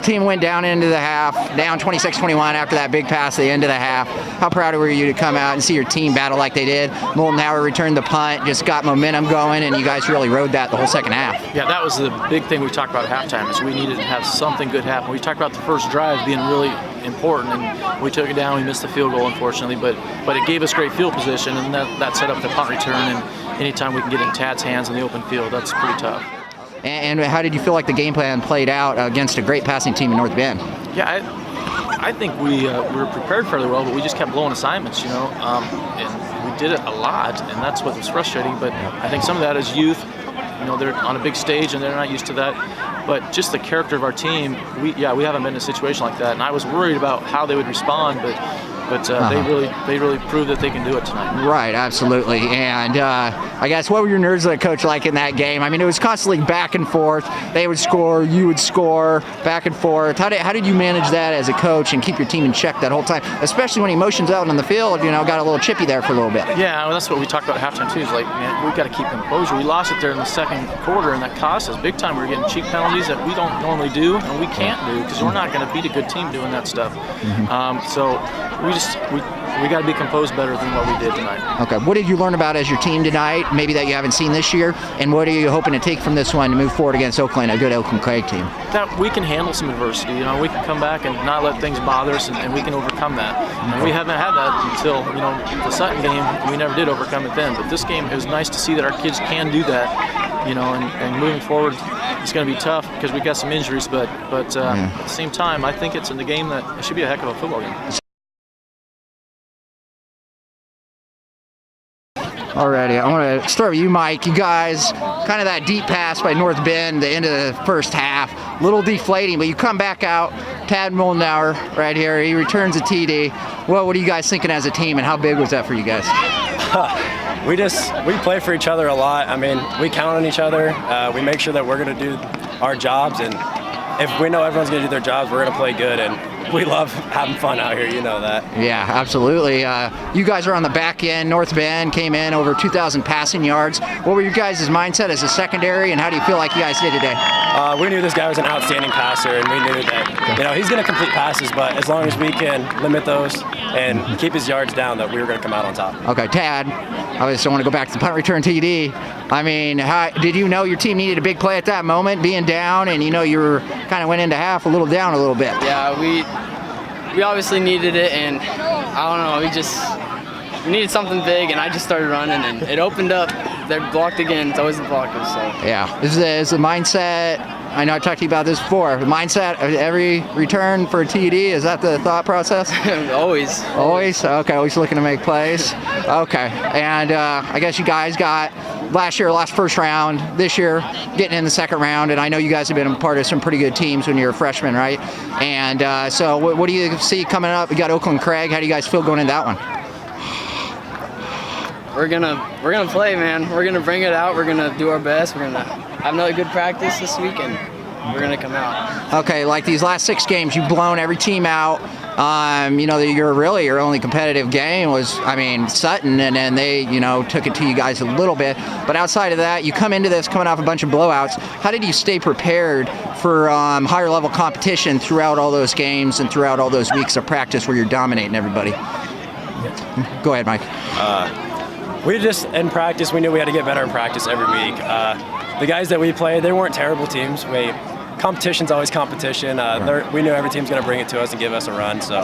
team went down into the half, down 26-21 after that big pass at the end of the half. How proud were you to come out and see your team battle like they did? Moldenhauer returned the punt, just got momentum going, and you guys really rode that the whole second half. Yeah, that was the big thing we talked about at halftime, is we needed to have something good happen. We talked about the first drive being really important, and we took it down. We missed the field goal, unfortunately, but it gave us great field position, and that set up the punt return. And anytime we can get in Tad's hands in the open field, that's pretty tough. And how did you feel like the game plan played out against a great passing team in North Bend? Yeah, I think we were prepared fairly well, but we just kept blowing assignments, and we did it a lot, and that's what was frustrating. But I think some of that is youth. They're on a big stage and they're not used to that. But just the character of our team, we haven't been in a situation like that. And I was worried about how they would respond, but they really proved that they can do it tonight. Right, absolutely. And I guess, what were your nerves as a coach like in that game? I mean, it was constantly back and forth. They would score, you would score, back and forth. How did you manage that as a coach and keep your team in check that whole time, especially when emotions out on the field, got a little chippy there for a little bit? Yeah, well, that's what we talked about at halftime too. Is like, man, we've got to keep composure. We lost it there in the second quarter, and that cost us big time. We were getting cheap penalties that we don't normally do, and we can't do, because we're not going to beat a good team doing that stuff. So we got to be composed better than what we did tonight. Okay, what did you learn about as your team tonight, maybe that you haven't seen this year, and what are you hoping to take from this one to move forward against Oakland, a good Oakland Craig team? That we can handle some adversity. We can come back and not let things bother us, and we can overcome that. And we haven't had that until the Sutton game. We never did overcome it then. But this game, it was nice to see that our kids can do that. And moving forward, it's going to be tough because we got some injuries. But at the same time, I think it's in the game that it should be a heck of a football game. Alrighty, I want to start with you, Mike. You guys, kind of that deep pass by North Bend, the end of the first half, a little deflating, but you come back out. Tad Moldenhauer right here, he returns a TD. What are you guys thinking as a team, and how big was that for you guys? We play for each other a lot. I mean, we count on each other. We make sure that we're going to do our jobs, and if we know everyone's going to do their jobs, we're going to play good. And we love having fun out here, you know that. Yeah, absolutely. You guys are on the back end. North Bend came in over 2,000 passing yards. What were your guys' mindset as a secondary, and how do you feel like you guys did today? We knew this guy was an outstanding passer, and we knew that he's going to complete passes, but as long as we can limit those and keep his yards down, that we were going to come out on top. Okay, Tad, I just want to go back to the punt return TD. I mean, did you know your team needed a big play at that moment, being down, and you were kind of went into half a little down a little bit? Yeah, we obviously needed it, and I don't know, we needed something big, and I just started running, and it opened up. They're blocked again. It's always the blockers. So. Yeah, is the mindset, I know I talked to you about this before, the mindset of every return for a TD, is that the thought process? Always. Always? Okay, always looking to make plays. Okay, and I guess you guys got last year, last first round, this year getting in the second round, and I know you guys have been a part of some pretty good teams when you were freshmen, right? And so what do you see coming up? We got Oakland Craig. How do you guys feel going into that one? We're gonna play, man. We're gonna bring it out. We're gonna do our best. We're gonna have another good practice this week, and we're gonna come out. Okay, like these last 6 games, you've blown every team out. Your only competitive game was, Sutton, and then they, took it to you guys a little bit. But outside of that, you come into this coming off a bunch of blowouts. How did you stay prepared for higher level competition throughout all those games and throughout all those weeks of practice where you're dominating everybody? Go ahead, Mike. We just, in practice, we knew we had to get better in practice every week. The guys that we played, they weren't terrible teams. Competition's always competition. We knew every team's going to bring it to us and give us a run. So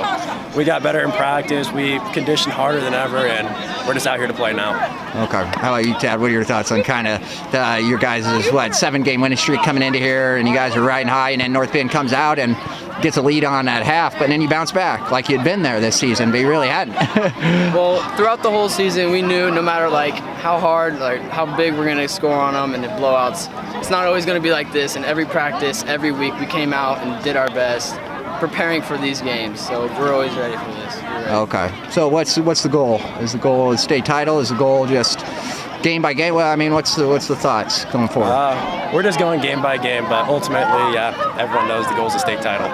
we got better in practice. We conditioned harder than ever, and we're just out here to play now. Okay. How about you, Tad? What are your thoughts on kind of your guys' 7-game winning streak coming into here, and you guys are riding high, and then North Bend comes out and gets a lead on that half, but then you bounce back like you'd been there this season, but you really hadn't. Well, throughout the whole season, we knew no matter how hard, how big we're going to score on them and the blowouts, it's not always going to be like this. And every practice, every week, we came out and did our best preparing for these games. So we're always ready for this. Okay. So what's the goal? Is the goal a state title? Is the goal just game by game? Well, what's the thoughts going forward? We're just going game by game, but ultimately, everyone knows the goal is a state title.